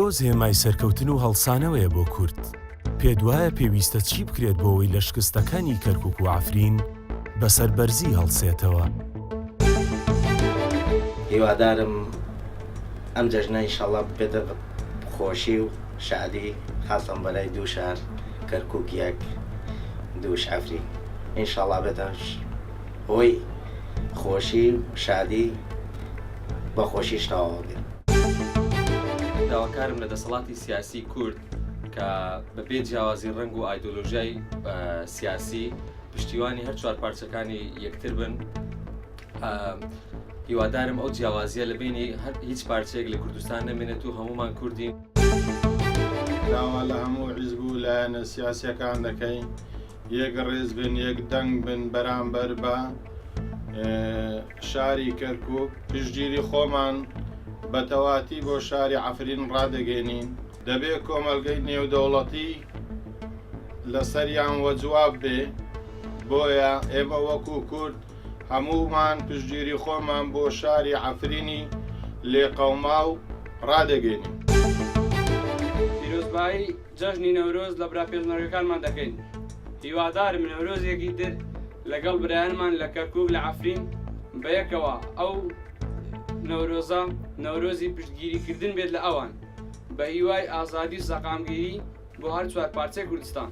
نەورۆز هێمای سەرکەوتن و هەڵسانەوەیە بۆ کورد. پێت وایە پێویستە چی بکرێت بۆ ئەوەی لە شکستەکانی کەرکووک و عەفرین بەسەر بەرزی هەڵسێتەوە؟ هیوادارم ئەم جەژنە ئینشەڵڵا بێتە خۆشی و شادی خاستەم بەلای دوو شار کەرکووکیەک دووش عەفرین ئینشەڵڵا بێتە هۆی خۆشی و شادی بە خۆشیش تەواو بێت. داواکارم لە دەسەڵاتی سیاسی کورد کە بەبێ جیاوازی ڕەنگ و ئایدۆلۆژیای سیاسی پشتیوانی هەر چوار پارچەکانی یەکتر بن. هیوادارم ئەو جیاوازیە لە بینی هیچ پارچەیەک لە کوردستان نەمێنێت و هەمومان کوردین. داوا لە هەموو حیزب و لایەنە سیاسیەکان دەکەین یەک ڕێز بن یەک دەنگ بن بەرامبەر بە شاری کەرکووک پشتگیری خۆمان بە تەواتی بۆ شاری عەفرین ڕادەگەێنین. دەبێت کۆمەلگەی نێودەوڵەتی لەسەریان وەجواب بێ، بۆیە ئێمە وەکو کورد هەموومان پشتگیری خۆمان بۆ شاری عەفرینی لێقەوماو ڕادەگەێنین. پیرۆزبایی جەژنی نەورۆز لە براپێشمەرگەکانمان دەکەین. هیوادارم نەورۆزێکی در لەگەڵ برایانمان لە کەرکووک لە عەفرین بەیەکەوە ئەو نەورۆزە نەورۆزی پشتگیریکردن بێت لە ئەوان بە هیوای ئازادی و سەقامگیری بۆ هەر چوار پارچەی کوردستان.